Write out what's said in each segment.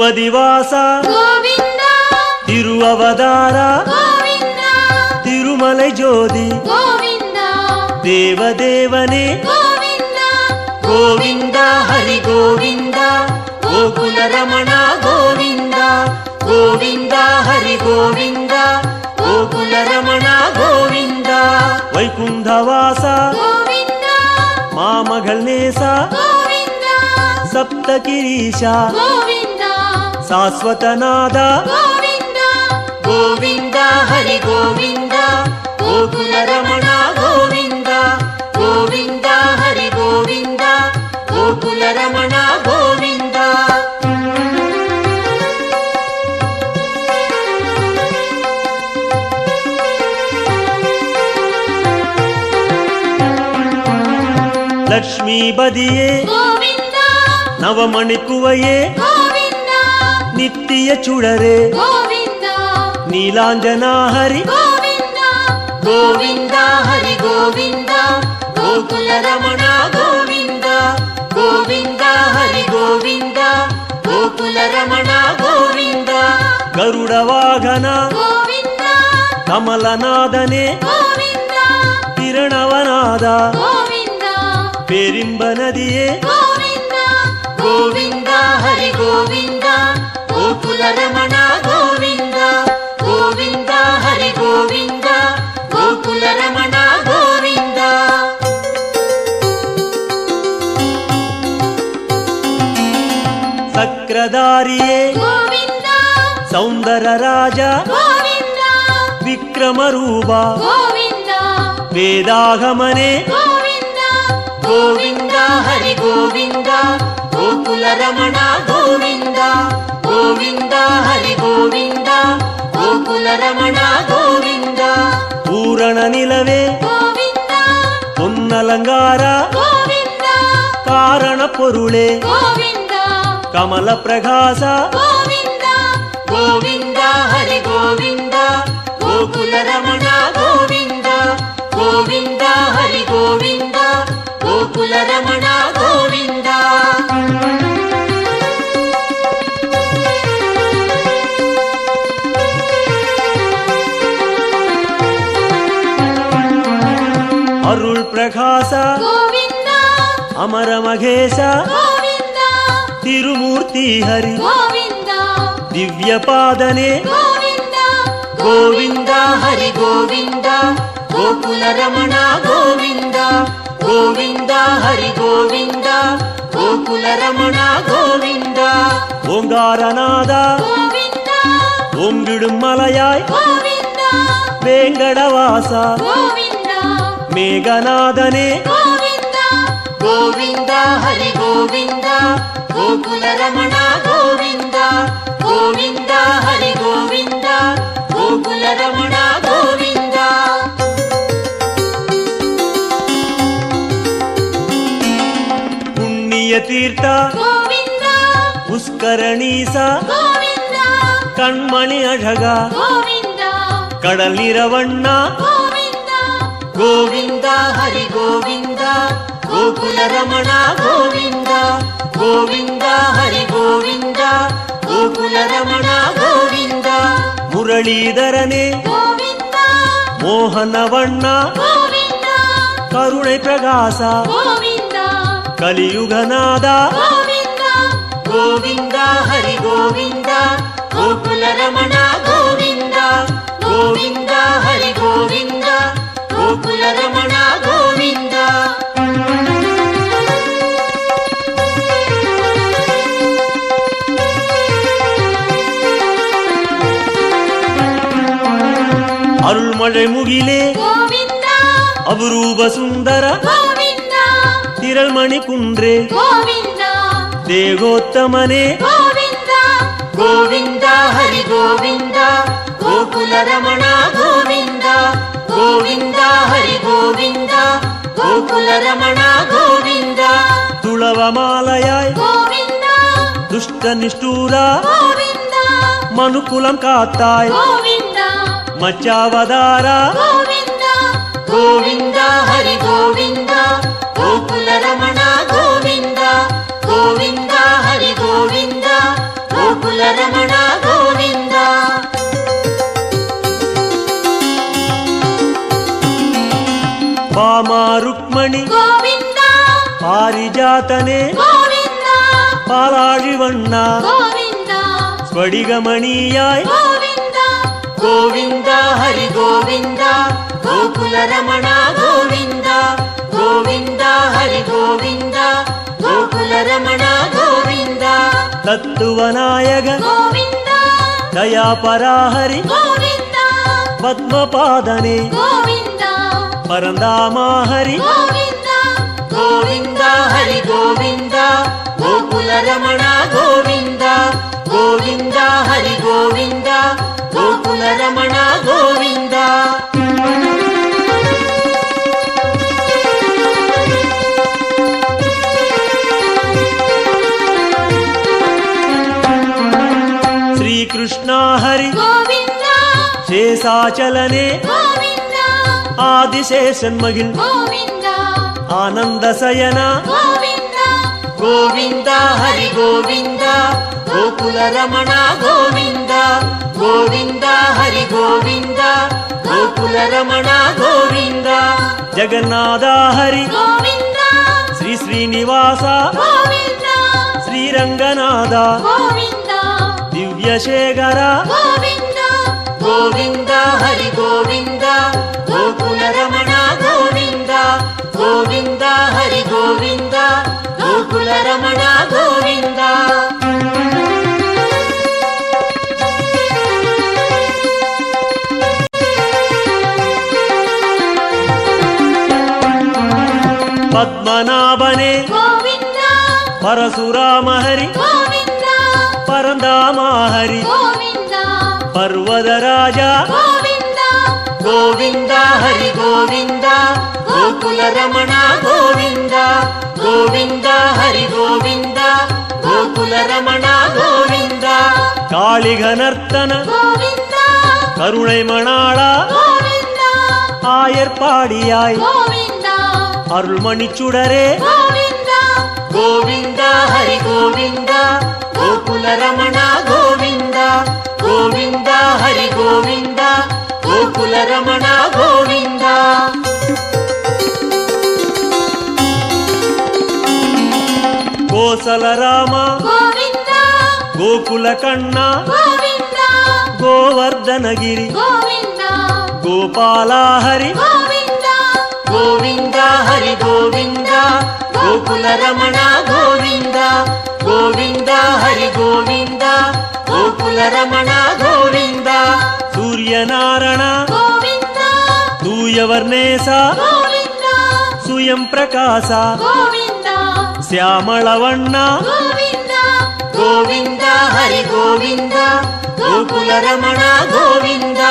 திருப்பதிவாச கோவிந்தா திருஅவதார கோவிந்தா திருமலை ஜோதி கோவிந்தா தேவதேவனே கோவிந்தா கோவிந்தா ஹரி கோவிந்தா கோகுல ரமணா கோவிந்தா கோவிந்தா ஹரி கோவிந்தா கோகுல ரமணா கோவிந்தா வைகுண்டவாச கோவிந்தா மாமகள் நேசா கோவிந்தா சப்தகிரீஷா கோவிந்தா சாஸ்வதநாத கோவிந்தா கோவிந்தா ஹரி கோவிந்தா கோகுல ரமணா கோவிந்தா கோவிந்தா ஹரி கோவிந்தா கோகுல ரமணா கோவிந்தா லக்ஷ்மிபதியே கோவிந்தா நவமணிக்குவையே கோவிந்தா நித்திய சுடரே கோவிந்தா நீலாஞ்சனா ஹரி கோவிந்தா கோவிந்தா ஹரி கோவிந்தா கோகுல ரமணா கோவிந்தா கோவிந்தா ஹரி கோவிந்தா கோகுல ரமணா கோவிந்தா கருட வாகன கோவிந்தா கமலநாதனே கோவிந்தா பிரணவநாதா கோவிந்தா பெரிம்ப நதியே கோவிந்தா கோவிந்தா ஹரி கோவிந்தா கோகுல ரமணா கோவிந்தா கோவிந்தா ஹரி கோவிந்தா கோகுல ரமணா கோவிந்தா சக்கரதாரியே கோவிந்தா சௌந்தர ராஜா கோவிந்தா விக்ரமரூபா கோவிந்தா வேதாகமனே கோவிந்தா கோவிந்தா ஹரி கோவிந்தா கோகுல ரமணா கோவிந்தா கோவிந்தா ஹரி கோவிந்தா கோகுல ரமணா கோவிந்தா பூரண நிலவே கோவிந்தா பொன்னலங்கார கோவிந்தா காரண பொருளே கோவிந்தா கமல பிரகாச கோவிந்தா கோவிந்தா ஹரி கோவிந்தா கோகுல ரமணா கோவிந்தா கோவிந்தா ஹரி கோவிந்தா கோகுல ரமணா கோவிந்தா அருள் பிரகாச கோவிந்தா அமர மகேச கோவிந்தா திருமூர்த்தி ஹரி கோவிந்தா திவ்ய பாதனே கோவிந்தா கோவிந்தா ஹரி கோவிந்தா கோகுல ரமணா கோவிந்தா கோவிந்தா ஹரி கோவிந்தா கோகுல ரமணா கோவிந்தா ஓங்காரநாதா கோவிந்தா ஓங்கிடும் மலையாய் கோவிந்தா வேங்கடவாசா கோவிந்தா மேகநாதனே கோவிந்தா கோவிந்தா ஹரி கோவிந்தா கோகுல ரமணா கோவிந்தா கோவிந்தா ஹரி கோவிந்தா கோகுல ரமணா கோவிந்தா புண்ணிய தீர்த்தா கோவிந்தா புஷ்கரணீசா கோவிந்தா கண்மணி அழகா கோவிந்தா கடல் நிறவண்ணா கோவிந்தா கோவிந்தா ஹரி கோவிந்தா கோகுல ரமணா கோவிந்தா கோவிந்தா ஹரி கோவிந்தா கோகுல ரமணா கோவிந்தா முரளீதரனே கோவிந்தா மோகனவண்ணா கோவிந்தா கருணை பிரகாசா கோவிந்தா கலியுகநாதா கோவிந்தா கோவிந்தா ஹரி கோவிந்தா கோகுல ரமணா கோவிந்தா கோவிந்தா ஹரி கோவிந்தா கோகுல ரமணா கோவிந்தா அருள்மழை முகிலே கோவிந்தா அபரூப சுந்தர கோவிந்தா திரள்மணி குன்றே கோவிந்தா தேகோத்தமனே கோவிந்தா கோவிந்தா ஹரி கோவிந்தா கோகுல ரமணா கோவிந்தா கோவிந்தா ஹரி கோவிந்தா கோகுல ரமணா கோவிந்தா துளவமாலையாய் கோவிந்தா துஷ்ட நிஷ்டூரா கோவிந்தா மனுக்குலம் காத்தாய் கோவிந்தா மச்சாவதாரா கோவிந்தா கோவிந்தா ஹரி கோவிந்தா கோகுல ரமணா கோவிந்தா கோவிந்தா ஹரி கோவிந்தா கோகுல ಗೋಕುಲ ರಮಣ ಗೋವಿಂದ. ಬಾಮ ರುಕ್ಮಣಿ ಗೋವಿಂದ ಪಾರಿಜಾತನೆ ಗೋವಿಂದ பாலாழிவண்ண ಗೋವಿಂದ ஸ்படிகமணியாய் ಗೋವಿಂದ ಗೋವಿಂದ ಹರಿ ಗೋವಿಂದ ಗೋಕುಲ ರಮಣ ಗೋವಿಂದ ಗೋವಿಂದ ಹರಿ ಗೋವಿಂದ ಗೋಕುಲ ರಮಣ ಗೋವಿಂದ. ತತ್ವನಾಯಕ ಗೋವಿಂದ ದಯಾಪರಾಹರಿ ಗೋವಿಂದ ಪದ್ಮಪಾದನೆ ಗೋವಿಂದ ಪರಂದಾಮಹರಿ ಗೋವಿಂದ ಗೋವಿಂದ ಹರಿ ಗೋವಿಂದ ಗೋಕುಲ ರಮಣ ಗೋವಿಂದ ಗೋವಿಂದ ಹರಿ ಗೋವಿಂದ ಗೋಕುಲ ರಮಣ ಗೋವಿಂದ. ಶ್ರೀಕೃಷ್ಣ ಹರಿ ಗೋವಿಂದ ಶೇಷಾಚಲನೆ ಗೋವಿಂದ ಆದಿಶೇಷನ್ಮಗಿಲ್ ಗೋವಿಂದ ಆನಂದ ಸಯನ ಗೋವಿಂದ ಗೋವಿಂದ ಹರಿ ಗೋವಿಂದ ಗೋಕುಲ ರಮಣ ಗೋವಿಂದ ಗೋವಿಂದ ಹರಿ ಗೋವಿಂದ ಗೋಕುಲ ರಮಣ ಗೋವಿಂದ. ಜಗನ್ನಾಥ ಹರಿ ಗೋವಿಂದ ಶ್ರೀ ಶ್ರೀನಿವಾಸ ಗೋವಿಂದ ಶ್ರೀರಂಗನಾಥ ಗೋವಿಂದ ದಿವ್ಯಶೇಖರ ಗೋವಿಂದ ಗೋವಿಂದ ಹರಿ ಗೋವಿಂದ ಗೋಕುಲ ರಮಣ ಗೋವಿಂದ ಗೋವಿಂದ ಹರಿ ಗೋವಿಂದ ಗೋಕುಲ ರಮಣ ಗೋವಿಂದ. ಪದ್ಮನಾಭನೆ ಗೋವಿಂದ ಪರಶುರಾಮ ಹರಿ ಗೋವಿಂದ ಪರಂದಾಮ ಹರಿ ಗೋವಿಂದ ಪರ್ವತ ರಾಜ ಗೋವಿಂದ ಗೋವಿಂದ ಹರಿ ಗೋವಿಂದ ಗೋಕುಲ ರಮಣ ಗೋವಿಂದ ಗೋವಿಂದ ಹರಿ ಗೋವಿಂದ ಗೋಕುಲ ರಮಣ ಗೋವಿಂದ. காளிகனர்த்தன ಗೋವಿಂದ கருணை மணாள ಗೋವಿಂದ ஆயர்பாடியாய் ಗೋವಿಂದ அருள்மணிச்சுடரே ಗೋವಿಂದ ಗೋವಿಂದ ಹರಿ ಗೋವಿಂದ ಗೋಕುಲ ರಮಣ ಗೋವಿಂದ ಗೋವಿಂದ ಹರಿ ಗೋವಿಂದ ಗೋಕುಲ ರಮಣ ಗೋವಿಂದ. கோசல ராಮ ಗೋವಿಂದ ಗೋಕುಲ ಕಣ್ಣ ಗೋವಿಂದ ಗೋವರ್ಧನಗಿರಿ ಗೋವಿಂದ ಗೋಪಾಲ ಹರಿ ಗೋವಿಂದ ಗೋವಿಂದ ಹರಿ ಗೋವಿಂದ ಗೋಕುಲ ರಮಣ ಗೋವಿಂದ ಗೋವಿಂದ ಹರಿ ಗೋವಿಂದ ಗೋಕುಲ ರಮಣ ಗೋವಿಂದ. ಸೂರ್ಯನಾರಾಯಣ ಗೋವಿಂದ ತೂಯವರ್ಣೇಶ ಗೋವಿಂದ ಸುಯಂ ಪ್ರಕಾಶ ಗೋವಿಂದ ಶ್ಯಾಮಳವಣ್ಣ ಗೋವಿಂದ ಗೋವಿಂದ ಹರಿ ಗೋವಿಂದ ಗೋಕುಲ ರಮಣ ಗೋವಿಂದ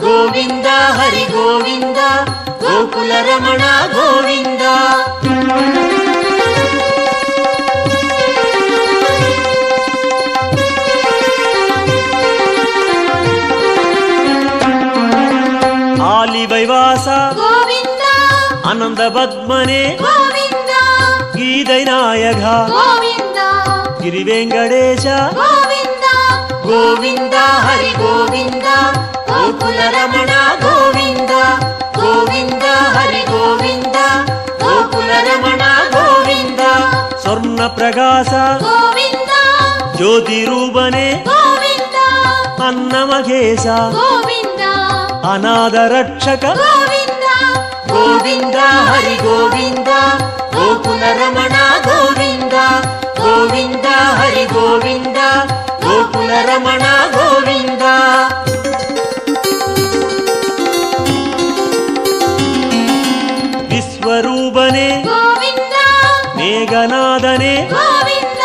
ಗೋವಿಂದ ಹರಿ ಗೋವಿಂದ ಗೋಕುಲ ರಮಣ ಗೋವಿಂದ. ಆಲಿವೈವಾಸ ಗೋವಿಂದ ಆನಂದ ಪದ್ಮನೆ ಗೋವಿಂದ ಗೀதை ನಾಯಕ ಗೋವಿಂದ ಗಿರಿವೆಂಕಟೇಶ ಗೋವಿಂದ ಗೋವಿಂದ ಹರಿ ಗೋವಿಂದ ಗೋಕುಲ ರಮಣ ಗೋವಿಂದ ಗೋವಿಂದ ಹರಿ ಗೋವಿಂದ ಗೋಕುಲ ರಮಣ ಗೋವಿಂದ. ಸ್ವರ್ಣ ಪ್ರಕಾಶ ಗೋವಿಂದ ಜ್ಯೋತಿ ರೂಪನೆ ಗೋವಿಂದ ಅನ್ನಮಘೇಶ ಗೋವಿಂದ ಅನಾಥ ರಕ್ಷಕ ಗೋವಿಂದ ಗೋವಿಂದ ಹರಿ ಗೋವಿಂದ ಗೋಕುಲ ರಮಣ ಗೋವಿಂದ ಗೋವಿಂದ ಹರಿ ಗೋವಿಂದ ಗೋಕುಲ ರಮಣ ಗೋವಿಂದ. ವಿಶ್ವರೂಪನೆ ಗೋವಿಂದ ಮೇಘನಾದನೆ ಗೋವಿಂದ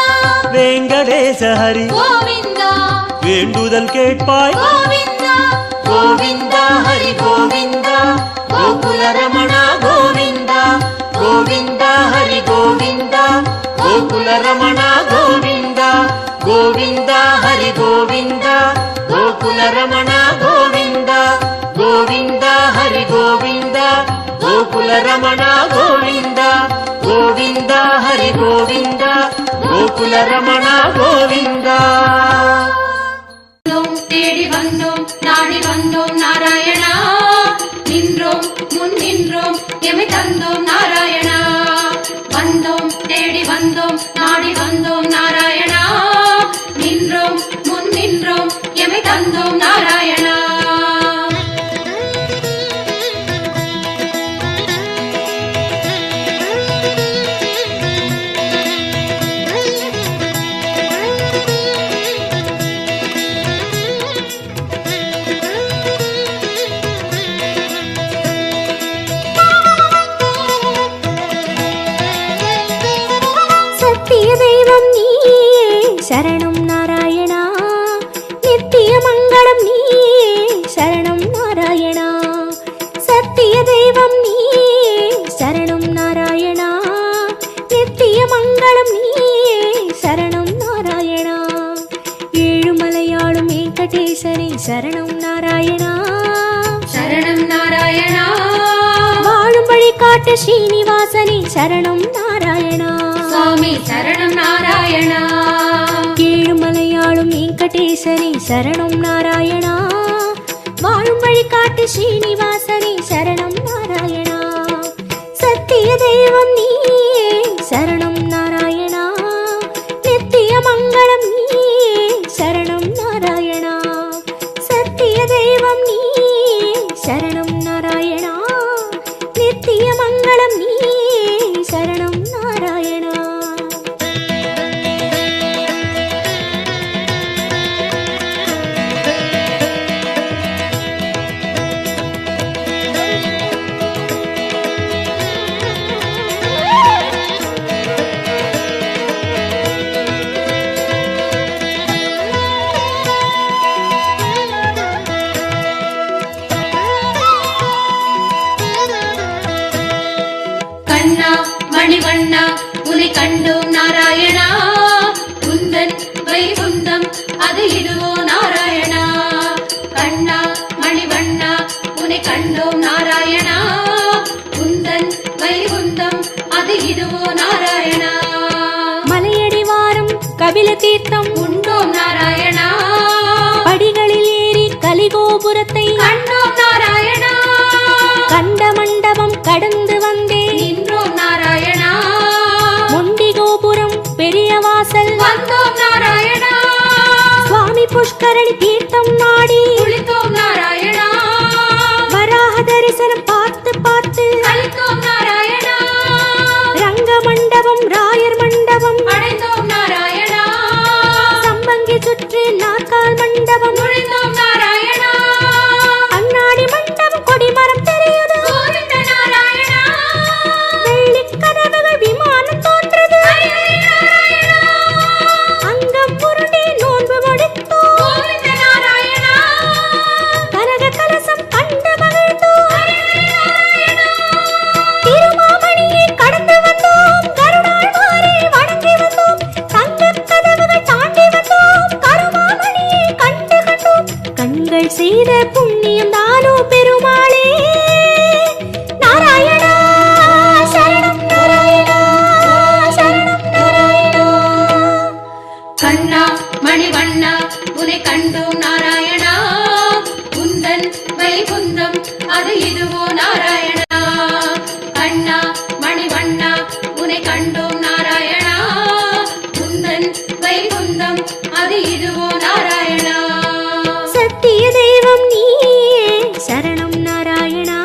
ವೆಂಕಟೇಶ ಹರಿ ಗೋವಿಂದ வேண்டுதல் கேட்பாய் ಗೋವಿಂದ ಗೋವಿಂದ ಹರಿ ಗೋವಿಂದ ಗೋಕುಲ ರಮಣ ಗೋವಿಂದ ಗೋವಿಂದ ಹರಿ ಗೋವಿಂದ ಗೋಕುಲ ರಮಣ ಗೋವಿಂದ ಗೋವಿಂದ ಹರಿ ಗೋವಿಂದ ಗೋಕುಲ ರಮಣ ಗೋವಿಂದ ಗೋವಿಂದ ಹರಿ ಗೋವಿಂದ ಗೋಕುಲ ರಮಣ ಗೋವಿಂದ ಗೋವಿಂದ ಹರಿ ಗೋವಿಂದ கோகுல ரமணா கோவிந்தா. தேடி வந்தோம் நாடி வந்தோம் நாராயணா, நின்றோம் முன் நின்றோம் எமை தந்தோம் நாராயணா. வந்தோம் தேடி வந்தோம் நாடி வந்தோம் நாராயணா, நின்றோம் முன் நின்றோம் எமை தந்தோம் நாராயணா. சரணம் நாராயணா, நித்திய மங்களம் நீயே சரணம் நாராயணா. சத்திய தெய்வம் நீயே சரணம் நாராயணா, நித்திய மங்களம் நீயே சரணம் நாராயணா. ஏழுமலையாளும் வெங்கடேசனே சரணம் நாராயணா, சரணம் நாராயணா. வாழும் வழி காட்டு ஸ்ரீனிவாசனே சரணம் நாராயணா, சுவாமி சரணம் நாராயணா. ஏழுமலையாளும் வெங்கடேசனே சரணம் நாராயணா, வாழும் வழி காட்டு ஸ்ரீனிவாசனே சரணம் நாராயணா. சத்திய தெய்வம் நீயே சரணம் நாராயணா, நித்திய மங்களம் நீயே சரணம் நாராயணா. சத்திய தெய்வம் நீயே சரணம் நாராயணா, நித்திய மங்களம் நீயே சரணம் நாராயணா. கண்ணா மணிவண்ணா உனை கண்டோம் நாராயணா, குந்தன் வைகுந்தம் அது இதுவோ நாராயணா. கண்ணா மணிவண்ணா உனை கண்டோம் நாராயணா, குந்தன் வைகுந்தம் அது இதுவோ நாராயணா. மலையடிவாரம் கபில தீர்த்தம் உண்டோம் நாராயணா, படிகளில் ஏறி கலிகோபுரத்தை கண்டோம் நாராயணா. கண்ட மண்டபம் கடந்து வந்தேன் நின்றோம் நாராயணா, முண்டி கோபுரம் பெரிய வாசல் வந்தோம் நாராயணா. சுவாமி புஷ்கரணி தீர்த்தம் நாடி குளித்தோம் நாராயணா, வராக தரிசனம் பார்த்து பார்த்து கழித்தோம் நாராயணா. ரங்க மண்டபம் ராயர் மண்டபம் அடைந்தோம் நாராயணா, சம்பங்கி சுற்று நாற்கால் மண்டபம் நுழைந்தோம் நாராயணா. அண்ணாடி மண்டபம் கொடிமரம் தெரியுது கோவிந்த நாராயணா, வெள்ளி கதவுகள் விமானம் தோன்றது நாராயணா. அங்கம் புருண்டி நோன்பு முடித்தோம் கோவிந்த நாராயணா, கனக கலசம் கண்டு மகிழ்ந்தோம் திருமாமணியை கடந்து வந்தோம் கருணாழ்வாரை வணங்கி வந்தோம் தங்கக் கதவுகள் தாண்டி வந்தோம் கருமாமணியை கண்டு கண்டோம். கண்கள் செய்த புண்ணியம் தானோ பெருமாளே நாராயணா சரணம் நாராயணா சரணம் நாராயணா. கண்ணா மணிவண்ணா உனை கண்டோம் நாராயணா, குந்தன் வைகுந்தம் அது இதுவோ நாராயணா. கண்ணா மணிவண்ணா உனை கண்டோம் நாராயணா, குந்தன் வைகுந்தம் அது இதுவோ நாராயணா. சத்திய தெய்வம் நீயே சரணம் நாராயணா,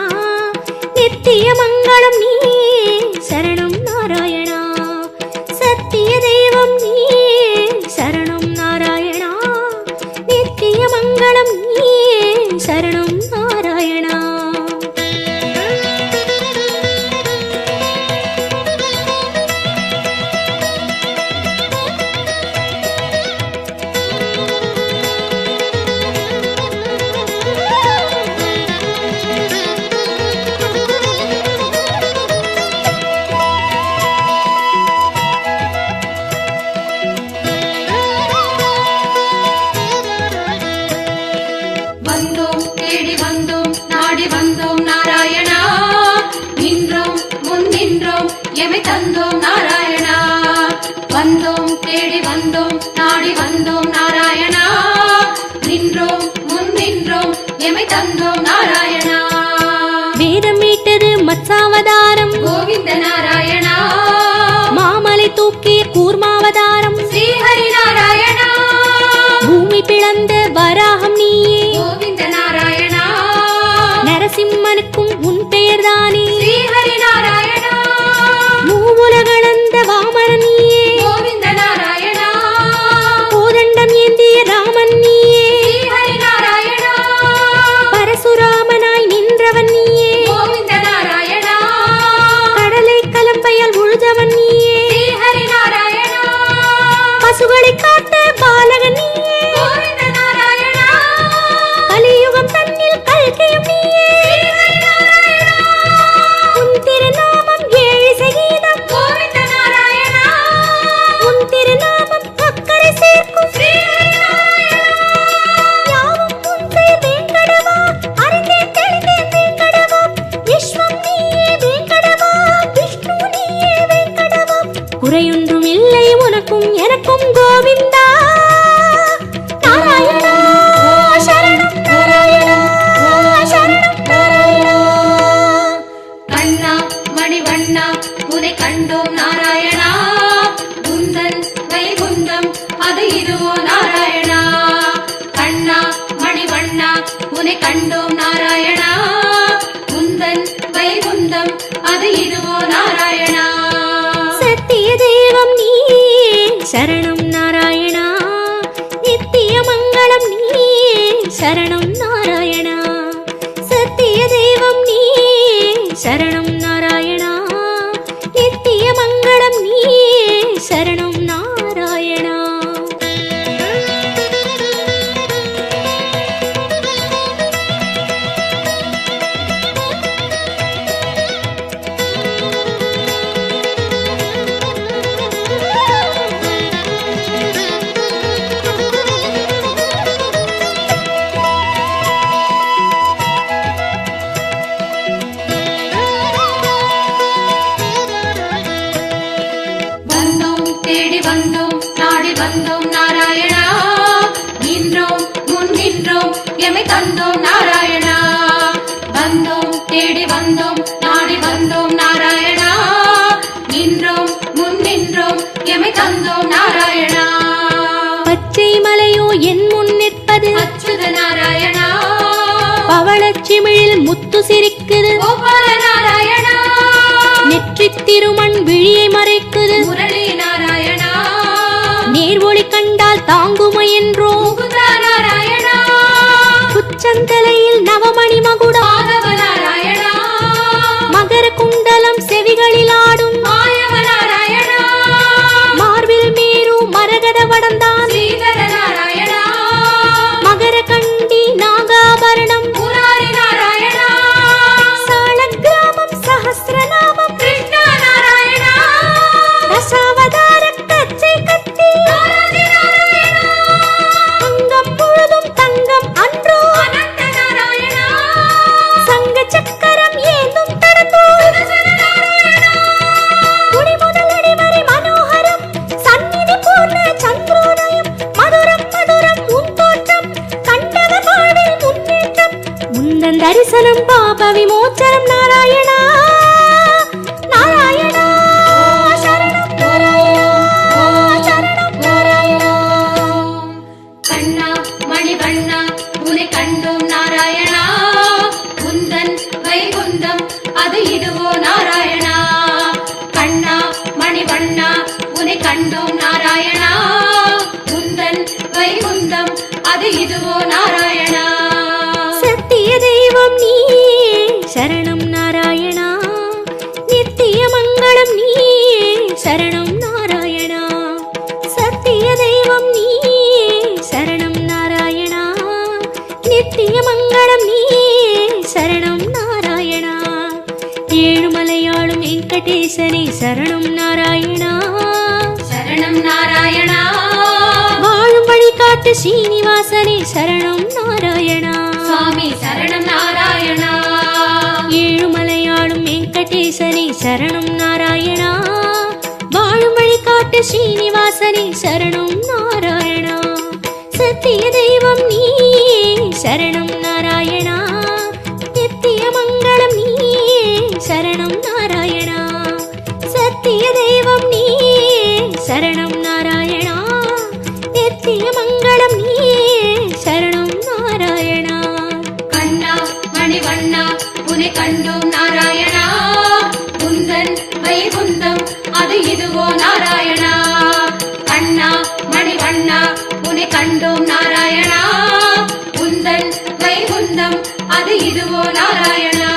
நித்திய மங்களம் நீயே சரணம் நாராயணா. சத்திய தெய்வம் நீயே சரணம் நாராயணா, நித்திய மங்களம் நீயே சரணம் நாராயணா. வந்தோம் தேடி வந்தோம் நாடி வந்தோம் நாராயணா, நின்றோம் முன் நின்றோம் எமை தந்தோம் நாராயணா. வந்தோம் தேடி வந்தோம் நாடி வந்தோம் நாராயணா நின்றோம் முன் நின்றோம் எமை தந்தோம் நாராயணா வேதம் மீட்டது மத்சாவதாரம் கோவிந்த நாராயணா மாமலை தூக்கிய கூர்மாவதாரம் ஸ்ரீஹரி நாராயணா பூமி பிளந்த வராகம் நீயே கோவிந்த நாராயணா நரசிம்மனுக்கும் உன் பெயர்தானே ஸ்ரீஹரி நாராயணா மூவுலகளந்த வாமரன் நீயே கோவிந்த நாராயணா கோதண்டம் ஏந்திய ராமன் நீயே ஸ்ரீஹரி நாராயணா பரசுராமனாய் நின்றவன் நீயே கோவிந்த நாராயணா கடலை கலம்பையால் உழுதவன் நீயே ஸ்ரீஹரி நாராயணா பசுகளை காத்த பாலகன் நீயே கோவிந்த நாராயணா கலியுகம் தன்னில் கல்கியும் நீயே உன் திருநாமம் ஏழு சகீதம் கோவிந்த நாராயணா உன் திருநாமம் அக்கறை சேர்க்கும் யாவும் உன் பெயர் வேங்கடவா அறிந்தேன் தெளிந்தேன் வேங்கடவா விஸ்வம் நீயே வேங்கடவா விஷ்ணு நீயே வேங்கடவா குறையொன்றும் இல்லை உனக்கும் எனக்கும் கோவிந்தா நாராயணா சரணம் நாராயணா சரணம் நாராயணா கண்ணா மணிவண்ணா உனை கண்டோம் நாராயணா குந்தன் வைகுந்தம் அது இதுவோ நாராயணா கண்ணா மணிவண்ணா உனை கண்டோம் நாராயணா குந்தன் வைகுந்தம் அது இதுவோ நாராயணா சத்திய தெய்வம் நீயே சரணம் நாராயணா நித்திய மங்களம் நீயே சரணம் நாராயணா சத்திய தெய்வம் நீயே சரணம் நாராயணா நித்திய மங்களம் நீயே சரணம் நாராயணா வந்தோம் தேடி வந்தோம் நாடி வந்தோம் நாராயணா நின்றோம் முன் நின்றோம் எமை தந்தோம் நாராயணா வந்தோம் தேடி வந்தோம் நாடி வந்தோம் நாராயணா நின்றோம் முன் நின்றோம் எமை தந்தோம் நாராயணா பச்சை மலையோ என் முன் நிற்பது அச்சுத நாராயணா பவளச்சிமிழில் முத்து சிரிக்குது கோபால நாராயணா நெற்றித் திருமண் விழியை மறைக்குது முரளி நாராயணா நேர்வொளி கண்டால் தாங்குமை என்றோ முகுந்தா நாராயணா உச்சந்தலையில் நவமணி மகுடம் மாதவ நாராயணா மகர குண்டலம் செவிகளில் ஆடும் மாயவ நாராயணா மார்பில் மேரு மரகத வடந்தான் ஸ்ரீதர நாராயணா மகர கண்டி நாகாபரணம் முராரி நாராயணா சாலக்கிராமம் சஹஸ்ரநாமம் கிருஷ்ணா நாராயணா தசாவதார கச்சை கத்தி ஆதி நாராயணா அங்கம் முழுதும் தங்கம் அன்றோ அனந்த நாராயணா சங்க சக்கரம் ஏந்தும் தடந்தோ குடி முதல் அடிவரை மனோகரம் சந்நிதி பூர்ண சந்திரோதயம் மதுரம் மதுரம் உன் தோற்றம் கண்டவர் வாழ்வில் முன்னேற்றம் முந்தன் தரிசனம் பாப விமோச்சனம் நாராயணா நாராயணா சரணம் நாராயணா சரணம் நாராயணா கண்ணா மணிவண்ணா உனை கண்டோம் நாராயணா குந்தன் வைகுந்தம் அது இதுவோ நாராயணா கண்ணா மணிவண்ணா உனை கண்டோம் நாராயணா குந்தன் வைகுந்தம் அது இதுவோ நாராயணா சத்திய தெய்வம் நீயே சரணம் நாராயணா நித்திய மங்களம் நீயே சரணம் நாராயணா சத்திய தெய்வம் நீயே சரணம் நாராயணா நித்திய மங்களம் நீயே சரணம் நாராயணா ஏழுமலையாளும் வெங்கடேசனே சரணம் நாராயணா சரணம் நாராயணா வாழும் வழிகாட்டு ஸ்ரீனிவாசனே சரணம் நாராயணா சுவாமி சரணம் நாராயணா ஏழுமலையாளும் வெங்கடேசனே சரணம் நாராயணா வாழும் வழிகாட்டு ஸ்ரீனிவாசனே சரணம் நாராயணா. சத்திய தெய்வம் நீயே சரணம் நாராயணா. நித்திய மங்களம் நீயே சரணம் நாராயணா. சத்திய தெய்வம் நீயே சரணம் நாராயணா. நித்திய மங்களம் நீயே சரணம் நாராயணா. கண்ணா மணிவண்ணா உன்னை கண்டோம் நாராயணா. குந்தன் வைகுந்தம் அது இதுவோ நாராயணா. கண்ணா மணிவண்ணா உன்னை கண்டோம் நாராயணா. குந்தன் வைகுந்தம் அது இதுவோ நாராயணா.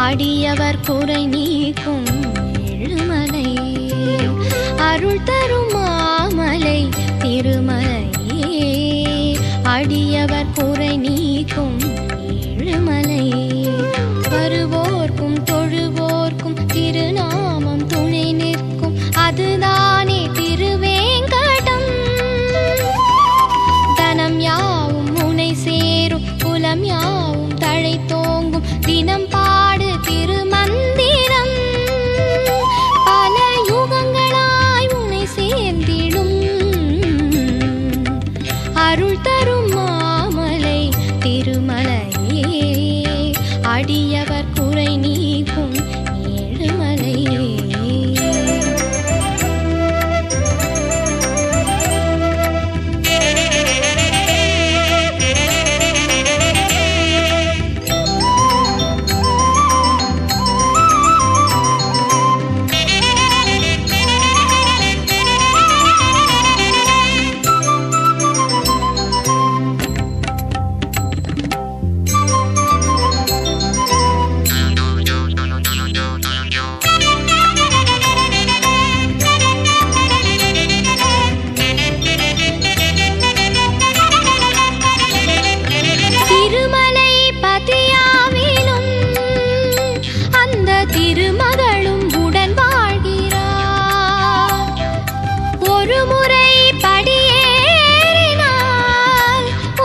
அடியவர் குறை நீக்கும் ஏழுமலை. அருள் தரும் மாமலை திருமலையே. அடியவர் குறை நீக்கும் ஏழுமலை. வருவோர்க்கும் தொழுவோர்க்கும் திருநாமம் துணை நிற்கும் அதுதானே திருவேங்கடம். தனம் யாவும் முனை சேரும் குலம் யாவும் தழை தோங்கும் தினம் பாடு திருமந்திரம். பல யுகங்களாய் உன்னை சேர்ந்திடும் அருள் தரும் மாமலை திருமலையே. அடியவர் குறை நீக்கும் ஏழுமலை. திருமகளும் உடன் வாழ்கிறார். ஒரு முறை படியேறினால்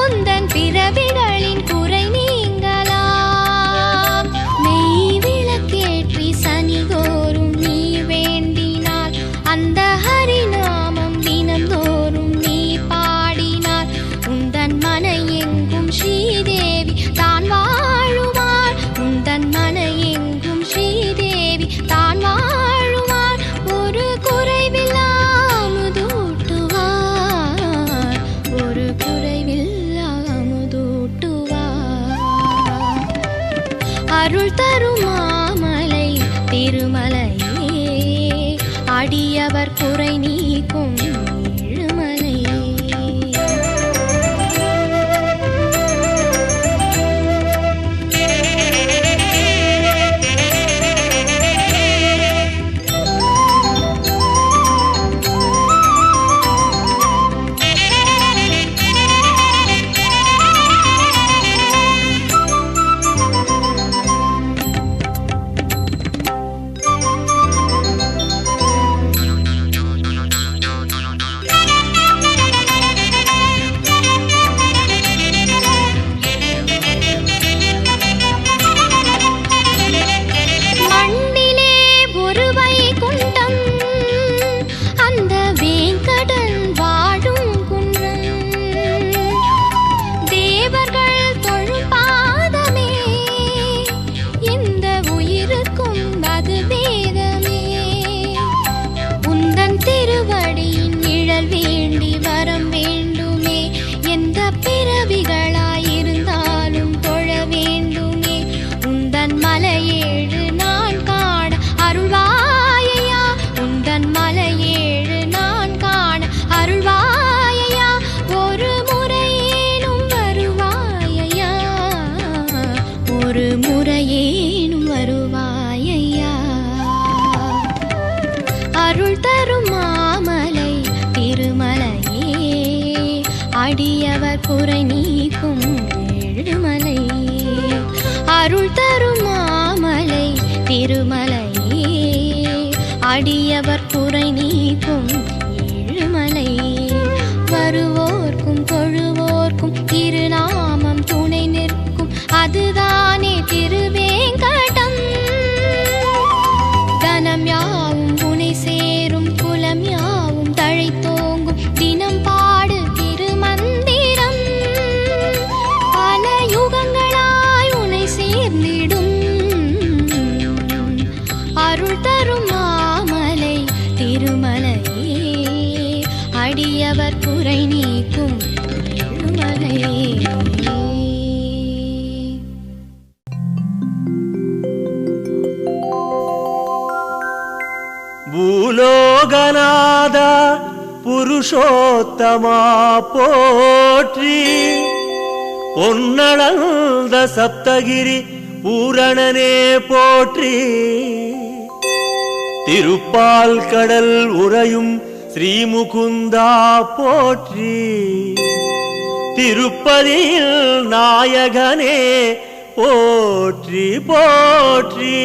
உந்தன் பிறவிகளின் குறை நீங்கலாம். மெய் விளக்கேற்றி சனிதோறும் நீ வேண்டினால் அந்த ஹரிநாமம் தினந்தோறும் நீ பாடினார் உந்தன் மன எங்கும் ஸ்ரீதேவி தான் வாழுவார். உந்தன் மன எங்கும் ஸ்ரீதேவி தான் வாழுவார். ஒரு குறைவில்லாமுதூட்டுவார். ஒரு குறைவில்லாமுதூட்டுவார். அருள் தரும் மாமலை திருமலையே. அடியவர் குறை நீக்கும் ஏழுமலை. அருள் தரும் மாமலை திருமலையே அடியவர் குறை நீக்கும் ஏழுமலை. அருள் தரும் மாமலை திருமலையே அடியவர் குறை நீக்கும் ஏழுமலை. வருவோர்க்கும் தொழுவோர்க்கும் திருநாமம் துணை நிற்கும் அதுதானே திருவேங்கடம். தனம் யாவும் புனை சேரும் குலம் யாவும் தழைத்தோங்கும் தினம் பாடு திருமந்திரம். பல யுகங்களாய் உனை சேர்ந்திடும் அருள் தரும் மாமலை திருமலையே அடியவர் குறை நீக்கும் ஏழுமலை. பூலோகநாத புருஷோத்தமா போற்றி, பொன்னளந்த சப்தகிரி பூரணனே போற்றி, திருப்பால் கடல் உறையும் ஸ்ரீமுகுந்தா போற்றி, திருப்பதியில் நாயகனே போற்றி போற்றி.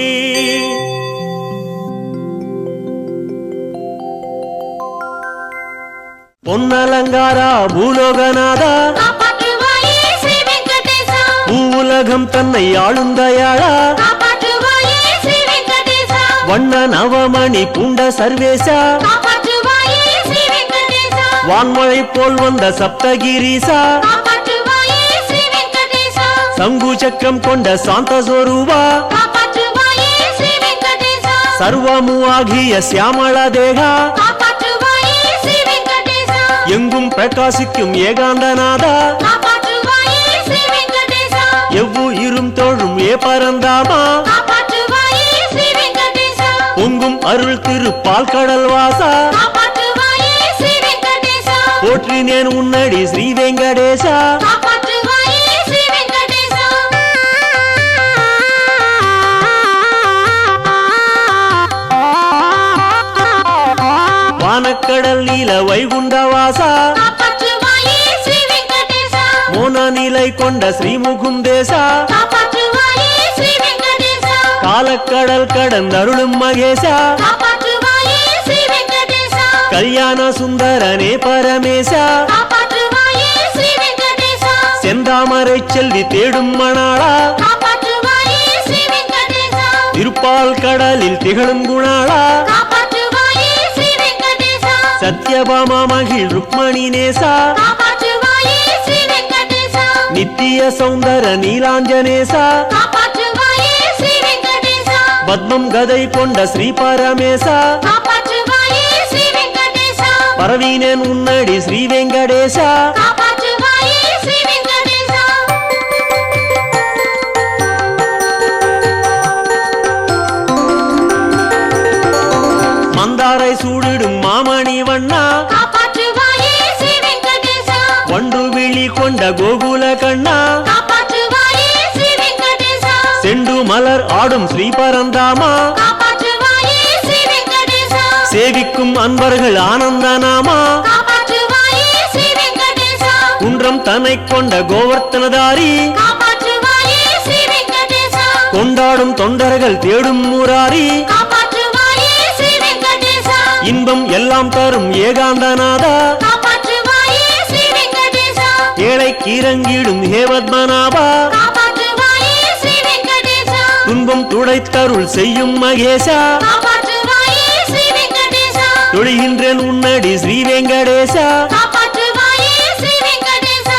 பொன்னலங்காரா பூலோகநாதா காப்பாற்றுவாயே ஸ்ரீ வெங்கடேசா. பூவுலகம் தன்னை ஆளும் தயாளா காப்பாற்றுவாயே ஸ்ரீ வெங்கடேசா. வண்ண நவமணி பூண்ட சர்வேசா காப்பாற்றுவாயே ஸ்ரீ வெங்கடேசா. வான்மழை போல் வந்த சப்தகிரீசா காப்பாற்றுவாயே ஸ்ரீ வெங்கடேசா. சங்கு சக்கரம் கொண்ட சாந்த சொரூபா காப்பாற்றுவாயே ஸ்ரீ வெங்கடேசா. சர்வமு ஆகிய சியாமள தேகா காப்பாற்றுவாயே ஸ்ரீ வெங்கடேசா. எங்கும் பிரகாசிக்கும் ஏகாந்தநாதா காப்பாற்றுவாயே ஸ்ரீ வெங்கடேசா. எவ்வுயிரும் தோழும் ஏ பரந்தாமா காப்பாற்றுவாயே ஸ்ரீ வெங்கடேசா. பொங்கும் அருள் திருப்பால் கடல் வாசா காப்பாற்றுவாயே ஸ்ரீ வெங்கடேசா. போற்றினேன் உன்னடி ஸ்ரீ வெங்கடேசா. காப்பாற்றுவாயே ஸ்ரீ வெங்கடேசா. வானக்கடல் நீல வைகுண்டவாசா காப்பாற்றுவாயே ஸ்ரீ வெங்கடேசா. மோன நிலை கொண்ட ஸ்ரீமுகுந்தேசா காப்பாற்றுவாயே ஸ்ரீ வெங்கடேசா. காலக்கடல் கடந்தருளும் மகேசா காப்பாற்றுவாயே ஸ்ரீ வெங்கடேசா. கல்யாண சுந்தரனே பரமேசா காப்பாற்றுவாயே ஸ்ரீ வெங்கடேசா. செந்தாமரை செல்வி தேடும் மணாளா காப்பாற்றுவாயே ஸ்ரீ வெங்கடேசா. திருப்பால் கடலில் திகழும் குணாளா காப்பாற்றுவாயே ஸ்ரீ வெங்கடேசா. சத்யபாமா மகிழ் ருக்மணி நேசா காப்பாற்றுவாயே ஸ்ரீ வெங்கடேசா. நித்திய சௌந்தர நீலாஞ்சனேசா காப்பாற்றுவாயே ஸ்ரீ வெங்கடேசா. பத்மம் கதை கொண்ட ஸ்ரீ பரமேசா காப்பாற்றுவாயே ஸ்ரீ வெங்கடேசா. பரவீனேன் உன்னடி ஸ்ரீ வெங்கடேசா. காப்பாற்றுவாயே ஸ்ரீ வெங்கடேசா. மந்தாரை சூடிடும் மாமணி வண்ணா காப்பாற்றுவாயே ஸ்ரீ வெங்கடேசா. வண்டு விழி கொண்ட கோகுல கண்ணா காப்பாற்றுவாயே ஸ்ரீ வெங்கடேசா. செண்டு மலர் ஆடும் ஸ்ரீ பரந்தாமா காப்பாற்றுவாயே ஸ்ரீ வெங்கடேசா. சேவிக்கும் அன்பர்கள் ஆனந்தநாமா காப்பாற்றுவாயே ஸ்ரீ வெங்கடேசா. குன்றம் தன்னை கொண்ட கோவர்த்தனதாரி காப்பாற்றுவாயே ஸ்ரீ வெங்கடேசா. கொண்டாடும் தொண்டர்கள் தேடும் முராரி காப்பாற்றுவாயே ஸ்ரீ வெங்கடேசா. இன்பம் எல்லாம் தரும் ஏகாந்தநாதா காப்பாற்றுவாயே ஸ்ரீ வெங்கடேசா. ஏழைக்கு இறங்கிடும் ஹேவத்மநாபா காப்பாற்றுவாயே ஸ்ரீ வெங்கடேசா. துன்பம் துடைத்தருள் செய்யும் மகேசா காப்பாற்றுவாயே ஸ்ரீ வெங்கடேசா. தொழுகின்றேன் உன்னடி ஸ்ரீ வெங்கடேசா. காப்பாற்றுவாயே ஸ்ரீ வெங்கடேசா.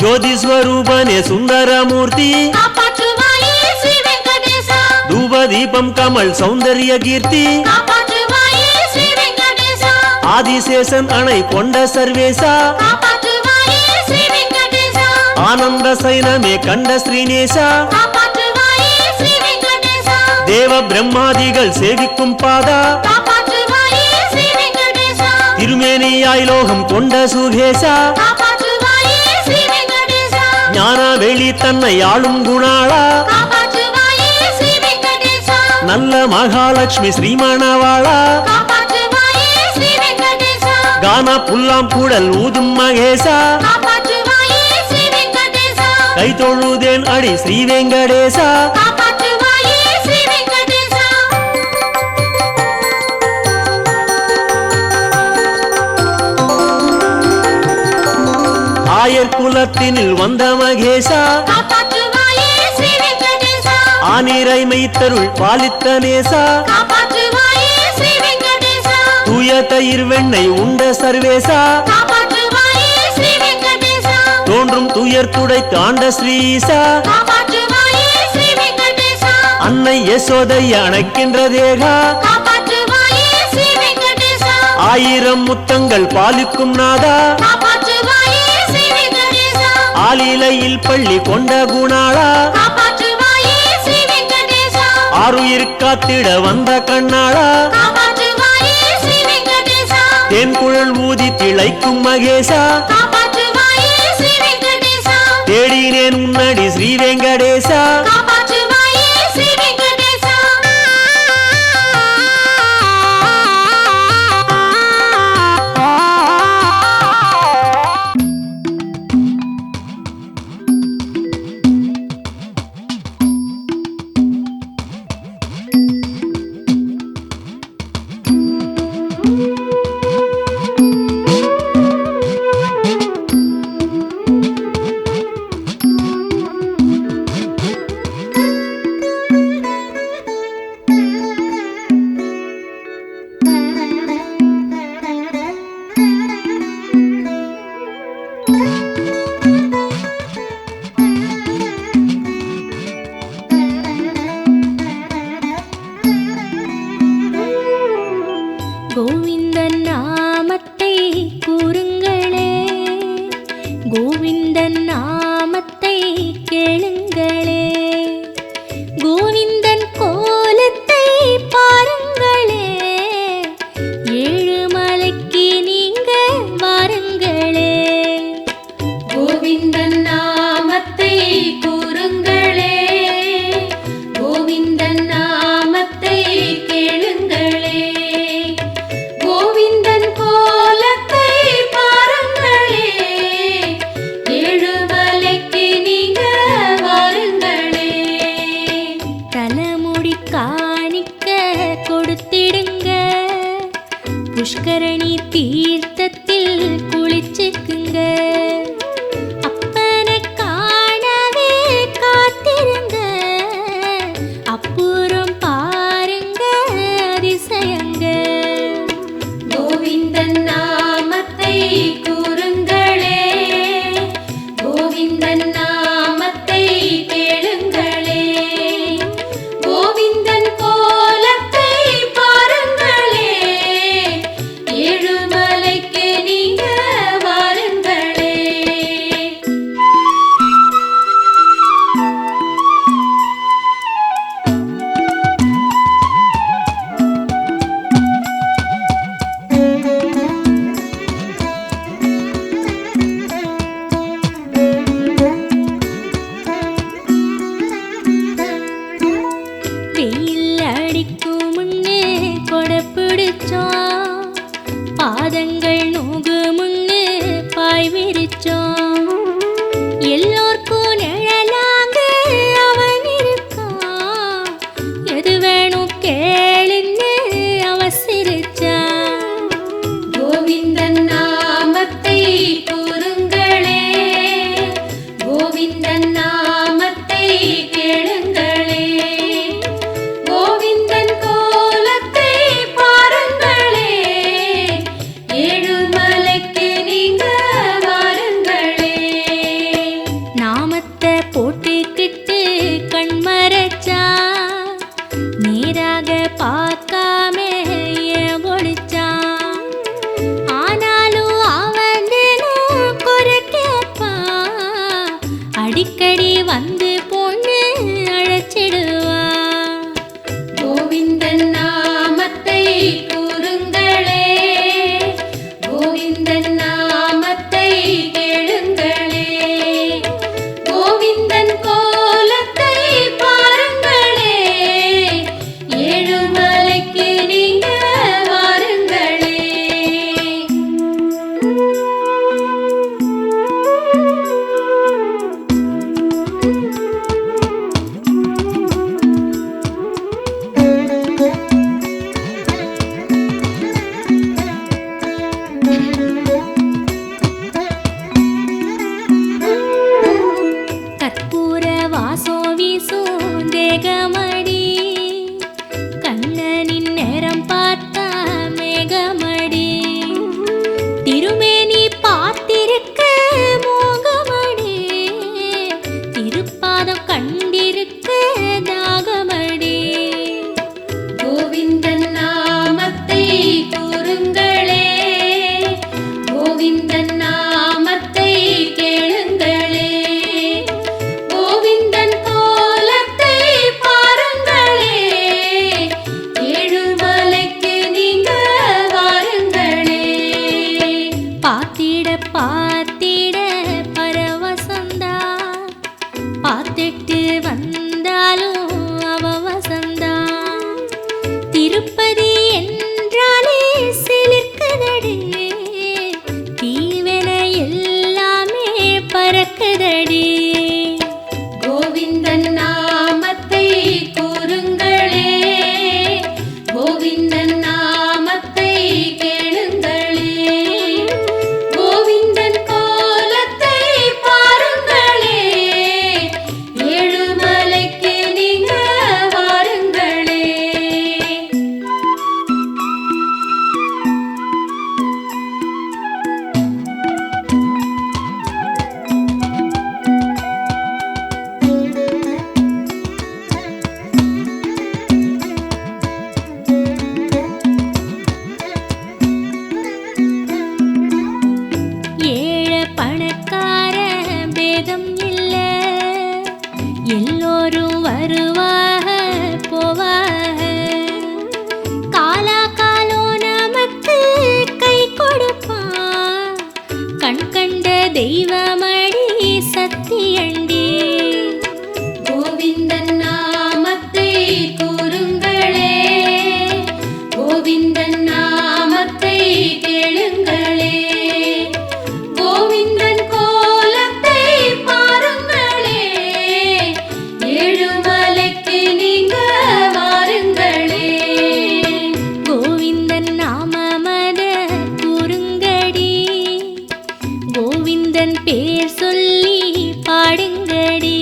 ஜோதி ஸ்வரூபனே சுந்தரமூர்த்தி காப்பாற்றுவாயே ஸ்ரீ வெங்கடேசா. தூப தீபம் கமல் சௌந்தர்ய கீர்த்தி காப்பாற்றுவாயே ஸ்ரீ வெங்கடேசா. ஆதிசேஷன் அணை கொண்ட சர்வேசா காப்பாற்றுவாயே ஸ்ரீ வெங்கடேசா. ஆனந்த சைனமே கண்ட ஸ்ரீநேசா காப்பாற்றுவாயே ஸ்ரீ வெங்கடேசா. தேவ பிரம்மாதிகள் சேவிக்கும் பாதா காப்பாற்றுவாயே ஸ்ரீ வெங்கடேசா. திருமேனியாய் லோகம் கொண்ட சுகேசா காப்பாற்றுவாயே ஸ்ரீ வெங்கடேசா. ஞான வெளி தன்னை ஆளும் குணாளா காப்பாற்றுவாயே ஸ்ரீ வெங்கடேசா நல்ல மகாலட்சுமி ஸ்ரீமணவாளா காப்பாற்றுவாயே ஸ்ரீ வெங்கடேசா கானா புல்லாம் கூடல் ஊதும் மகேசா காப்பாற்றுவாயே ஸ்ரீ வெங்கடேசா கை தொழுதேன் அடி ஸ்ரீ வெங்கடேசா காப்பாற்றுவாயே ஸ்ரீ வெங்கடேசா ஆயர் குலத்தினில் வந்த மகேசா காப்பாற்றுவாயே ஸ்ரீ வெங்கடேசா ஆனிரை மெய்த்தருள் பாலித்த நேசா காப்பாற்றுவாயே ஸ்ரீ வெங்கடேசா தூய தயிர் வெண்ணெய் உண்ட சர்வேசா காப்பாற்றுவாயே ஸ்ரீ வெங்கடேசா தோன்றும் துயர் துடைத்து ஆண்ட ஸ்ரீசா காப்பாற்றுவாயே ஸ்ரீ வெங்கடேசா அன்னை யசோதை அணைக்கின்ற தேகா காப்பாற்றுவாயே ஸ்ரீ வெங்கடேசா ஆயிரம் முத்தங்கள் பாலிக்கும் நாதா காப்பாற்றுவாயே ஸ்ரீ வெங்கடேசா ஆலிலையில் பள்ளி கொண்ட குணாளா காப்பாற்றுவாயே ஸ்ரீ வெங்கடேசா ஆறுயிர் காத்திட வந்த கண்ணாளா காப்பாற்றுவாயே ஸ்ரீ வெங்கடேசா தேன்குழல் ஊதி திளைக்கும் மகேசா காப்பாற்றுவாயே ஸ்ரீ வெங்கடேசா தேடினேன் உன்னடி ஸ்ரீ வெங்கடேசா காப்பாற்றுவாயே ஸ்ரீ வெங்கடேசா கோவிந்தன் நாமத்தை கூறுங்களே, கோவிந்தன் நாமத்தை கேளுங்களே, கோவிந்தன் கோலத்தை பாருங்களே, ஏழுமலைக்கு நீங்க வாருங்களே. கோவிந்தன் நாமத்தை கூறுங்களே, கோவிந்தன் நாமத்தை கேளுங்களே, கோவிந்தன் கோலத்தை பாருங்களே, ஏழுமலைக்கு நீங்க வாருங்களே. தலைமுடி காணிக்க கொடுத்திடுங்க, புஷ்கரணி தீர்த்தத்தில் குளிச்சுக்குங்க, அப்பனை காணவே காத்திருங்க, அப்புறம் பாருங்க அதிசயங்க. கோவிந்தன் நாமத்தை கூறுங்களே, கோவிந்தன் நாமத்தை கேளுங்களே, கோவிந்தன் கோலத்தை பாருங்களே, ஏழுமலைக்கு நீங்க வாருங்களே. வெயில் அடிக்கும் முன்னே கொடை பிடிச்சோம், பாதங்கள் நோகு முன்னே பாய் விரிச்சோம், எல்லோர்க்கும் நிழலாங்க அவன் இருக்கான், எது வேணும் கேளுன்னு அவன் சிரிச்சான். கோவிந்தன் நாமத்தை கூறுங்களே, கோவிந்தன் நாமத்தை கேளுங்களே, கோவிந்தன் கோலத்தை பாருங்களே, ஏழுமலைக்கு நீங்க வாருங்களே. நாமத்தை போட்டுக்கிட்டு கண் மறைச்சா, நேராக பார்க்காம ஏன் ஒளிச்சான், ஆனாலும் அவன் தினம் குறை கேட்பான், அடிக்கடி வந்து பொண்ணு அழைச்சிடுவான். கோவிந்தன் நாமத்தை கூறுங்களே, கோவிந்தன் நாமத்தை கேளுங்களே, பாடுதடி. கோவிந்தன் நாமத்தை கூறுங்களே, கோவிந்தன் நாமத்தை கேளுங்களே, கோவிந்தன் கோலத்தை பாருங்களே, ஏழுமலைக்கு நீங்க வாருங்களே. ஏழை பணக்கார பேதம் இல்ல, எல்லோரும் வருவாக போவாக. காலா காலோ நமக்கு கை கொடுப்பான், கண் கண்ட தெய்வமடி சத்தியண்டி. கோவிந்தன் நாமத்தை கூறுங்களே, கோவிந்தன் நாமத்தை கேளுங்களே, கோவிந்தன் கோலத்தை பாருங்களே, ஏழுமலைக்கு நீங்க வாருங்களே. கோவிந்தன் நாமமத கூறுங்கடி, கோவிந்தன் பேர் சொல்லி பாடுங்கடி.